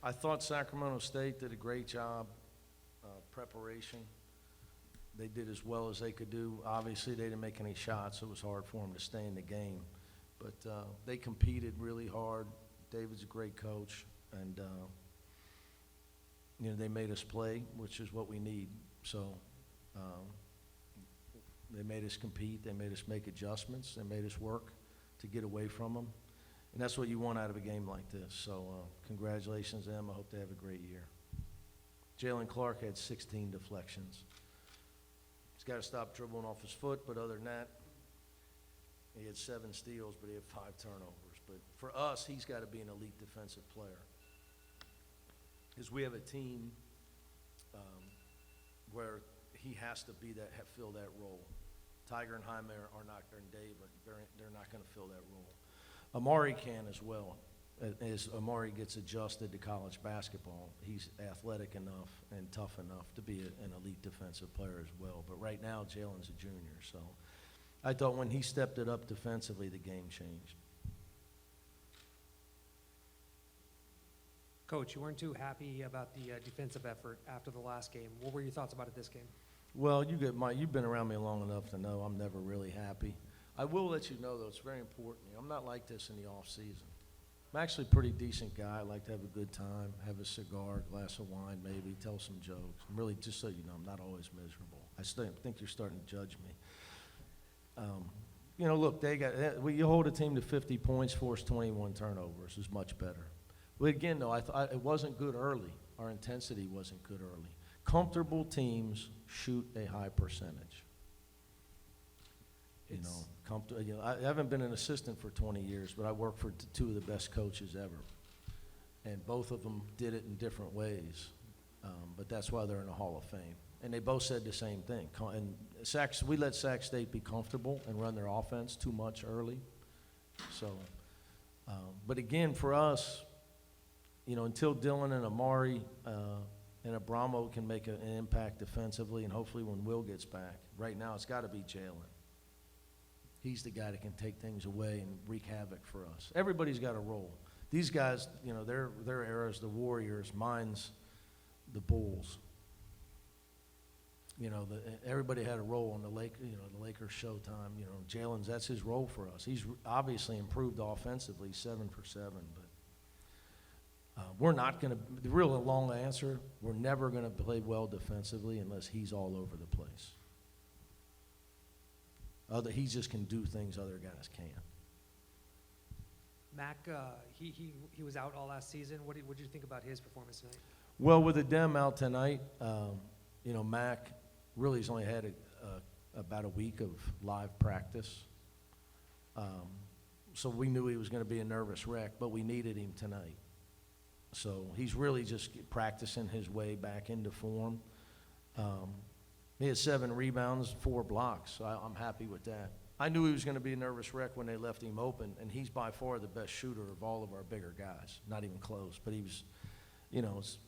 I thought Sacramento State did a great job, preparation. They did as well as they could do. Obviously, they didn't make any shots, so it was hard for them to stay in the game. But they competed really hard. David's a great coach, and they made us play, which is what we need. So they made us compete. They made us make adjustments. They made us work to get away from them. And that's what you want out of a game like this. So congratulations to them. I hope they have a great year. Jaylen Clark had 16 deflections. He's got to stop dribbling off his foot, but other than that, he had 7 steals, but he had 5 turnovers. But for us, he's got to be an elite defensive player. Because we have a team where he has to be that, fill that role. Tiger and Jaime are not, and Dave, they're not going to fill that role. Amari can as well. As Amari gets adjusted to college basketball, he's athletic enough and tough enough to be an elite defensive player as well. But right now, Jaylen's a junior, so I thought when he stepped it up defensively, the game changed. Coach, you weren't too happy about the defensive effort after the last game. What were your thoughts about it this game? Well, you've been around me long enough to know I'm never really happy. I will let you know, though, it's very important. I'm not like this in the off season. I'm actually a pretty decent guy. I like to have a good time, have a cigar, a glass of wine maybe, tell some jokes. I'm really, just so you know, I'm not always miserable. I still think you're starting to judge me. Look, you hold a team to 50 points, force 21 turnovers is much better. But again, though, it wasn't good early. Our intensity wasn't good early. Comfortable teams shoot a high percentage. I haven't been an assistant for 20 years, but I worked for 2 of the best coaches ever. And both of them did it in different ways. But that's why they're in the Hall of Fame. And they both said the same thing. And we let Sac State be comfortable and run their offense too much early. So, but again, for us, until Dylan and Amari and Abramo can make an impact defensively, and hopefully when Will gets back, right now it's got to be Jaylen. He's the guy that can take things away and wreak havoc for us. Everybody's got a role. These guys, their era is the Warriors, mine's the Bulls. Everybody had a role in the Lakers Showtime. Jaylen's, that's his role for us. He's obviously improved offensively, 7 for 7, but we're not going to, the real long answer, we're never going to play well defensively unless he's all over the place. He just can do things other guys can't. Mac, he was out all last season. What did you think about his performance tonight? Well, with Adem out tonight, Mac really has only had about a week of live practice. So we knew he was going to be a nervous wreck, but we needed him tonight. So he's really just practicing his way back into form. He had 7 rebounds, 4 blocks, so I'm happy with that. I knew he was going to be a nervous wreck when they left him open, and he's by far the best shooter of all of our bigger guys. Not even close, but he was, his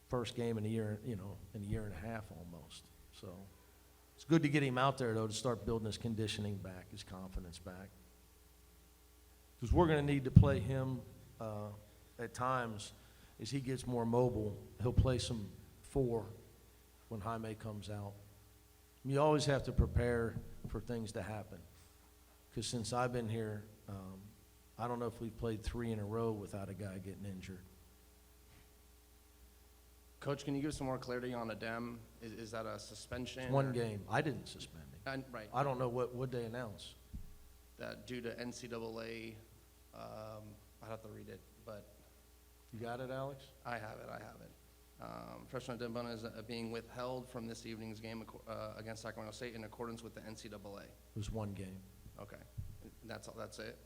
first game in a year, in a year and a half almost. So it's good to get him out there, though, to start building his conditioning back, his confidence back. Because we're going to need to play him at times as he gets more mobile. He'll play some 4 when Jaime comes out. You always have to prepare for things to happen. Because since I've been here, I don't know if we've played 3 in a row without a guy getting injured. Coach, can you give some more clarity on Adem? Is that a suspension? It's 1 game. I didn't suspend him. Right. I don't know what they announced. That due to NCAA, I'd have to read it, but. You got it, Alex? I have it. Freshman Adem is being withheld from this evening's game against Sacramento State in accordance with the NCAA. It was 1 game. Okay. That's it?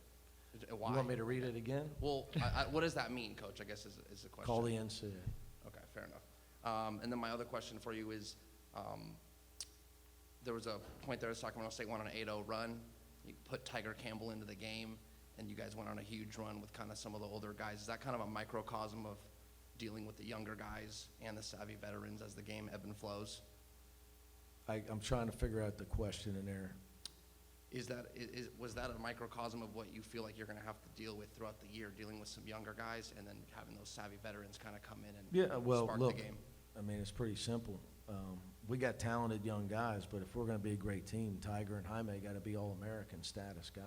Why? You want me to read it again? Well, what does that mean, Coach, I guess is the question. Call the NCAA. Okay, fair enough. And then my other question for you is, there was a point there Sacramento State went on an 8-0 run. You put Tiger Campbell into the game, and you guys went on a huge run with kind of some of the older guys. Is that kind of a microcosm of dealing with the younger guys and the savvy veterans as the game ebb and flows? I'm trying to figure out the question in there. Was that a microcosm of what you feel like you're going to have to deal with throughout the year, dealing with some younger guys and then having those savvy veterans kind of come in and Yeah, well, spark look, the game? I mean, it's pretty simple. We got talented young guys, but if we're going to be a great team, Tiger and Jaime got to be All-American status guys.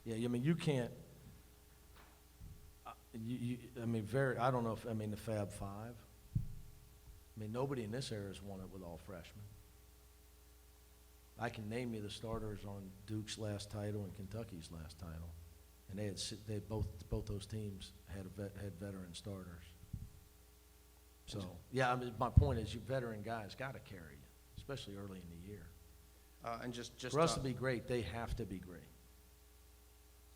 Yeah, I mean, you can't. I mean, I don't know if the Fab Five. I mean, nobody in this era has won it with all freshmen. I can name you the starters on Duke's last title and Kentucky's last title, and they both those teams had veteran starters. So yeah, I mean, my point is, you veteran guys got to carry you, especially early in the year. And just For us to be great, they have to be great.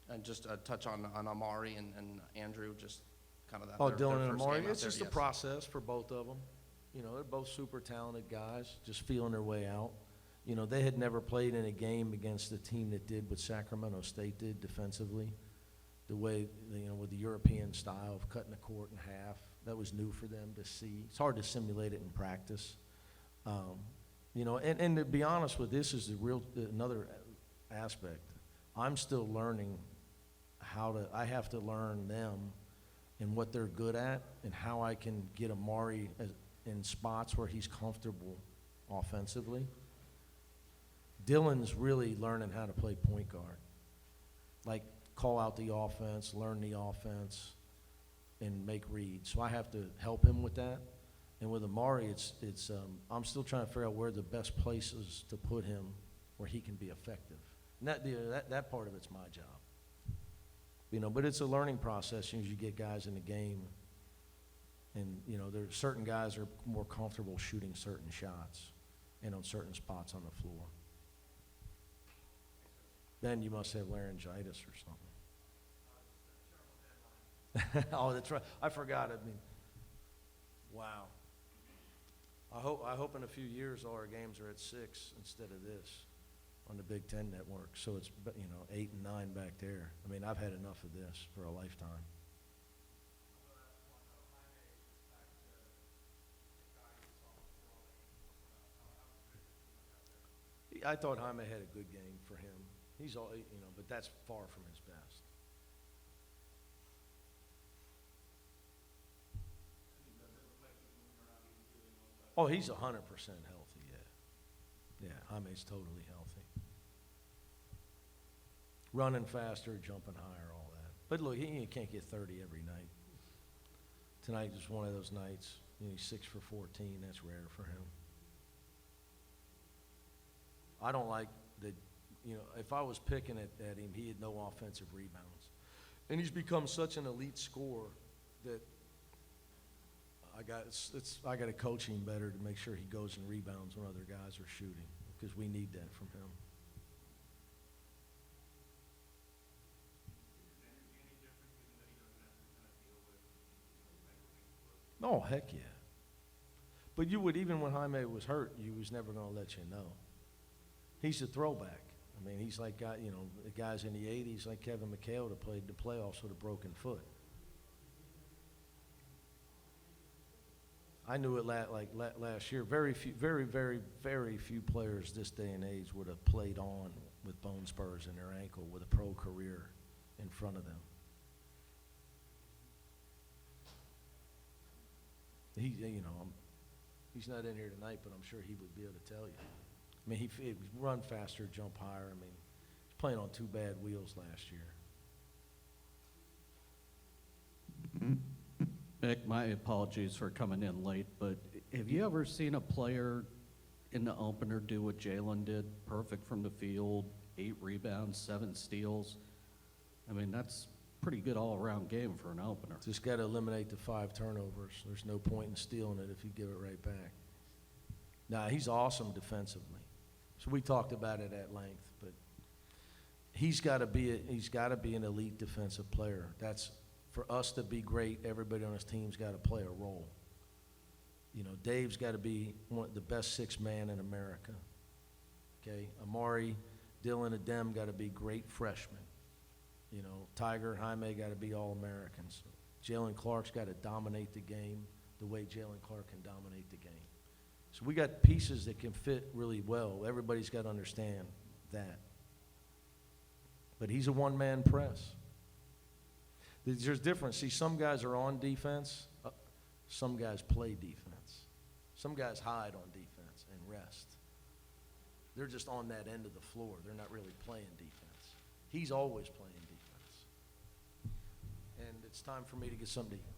And just a touch on Amari and Andrew, just kind of that. Oh, their Dylan and first Amari, game out it's there, just a yes. process for both of them. You know, they're both super talented guys, just feeling their way out. You know, they had never played in a game against a team that did what Sacramento State did defensively, the way, you know, with the European style of cutting the court in half. That was new for them to see. It's hard to simulate it in practice. You know, and to be honest with this is another aspect. I'm still learning I have to learn them and what they're good at and how I can get Amari in spots where he's comfortable offensively. Dylan's really learning how to play point guard. Like, call out the offense, learn the offense, and make reads. So I have to help him with that. And with Amari, I'm still trying to figure out where the best places to put him where he can be effective. And that part of it's my job. You know, but it's a learning process as soon as you get guys in the game. And, you know, there's certain guys are more comfortable shooting certain shots and on certain spots on the floor. Then you must have laryngitis or something. Oh, that's right. I forgot. I mean, wow. I hope in a few years all our games are at 6 instead of this on the Big Ten network. So it's, 8 and 9 back there. I mean, I've had enough of this for a lifetime. I thought Jaime had a good game for him. He's all, but that's far from his best. Oh, he's 100% healthy, yeah. Yeah, Jaime's totally healthy. Running faster, jumping higher, all that. But look, he can't get 30 every night. Tonight is one of those nights. He's 6 for 14. That's rare for him. I don't like that, if I was picking at him, he had no offensive rebounds. And he's become such an elite scorer that I got to coach him better to make sure he goes and rebounds when other guys are shooting, because we need that from him. Oh, heck yeah. But you would, even when Jaime was hurt, you was never going to let you know. He's a throwback. I mean, he's like, the guys in the 80s, like Kevin McHale, that played the playoffs with a broken foot. I knew it last year. Very few, very, very, very few players this day and age would have played on with bone spurs in their ankle with a pro career in front of them. He's not in here tonight, but I'm sure he would be able to tell you. I mean, he run faster, jump higher. I mean, he's playing on 2 bad wheels last year. Mick, my apologies for coming in late, but have you ever seen a player in the opener do what Jaylen did? Perfect from the field, 8 rebounds, 7 steals. I mean, that's pretty good all-around game for an opener. Just got to eliminate the 5 turnovers. There's no point in stealing it if you give it right back. Nah, he's awesome defensively. So we talked about it at length, but he's got to be an elite defensive player. That's, for us to be great, everybody on his team's got to play a role. Dave's got to be the best 6 man in America. Okay, Amari, Dylan, and them got to be great freshmen. Tiger and Jaime got to be All-Americans. Jaylen Clark's got to dominate the game the way Jaylen Clark can dominate the game. So we got pieces that can fit really well. Everybody's got to understand that. But he's a one-man press. There's difference. See, some guys are on defense. Some guys play defense. Some guys hide on defense and rest. They're just on that end of the floor. They're not really playing defense. He's always playing defense. And it's time for me to get something to eat.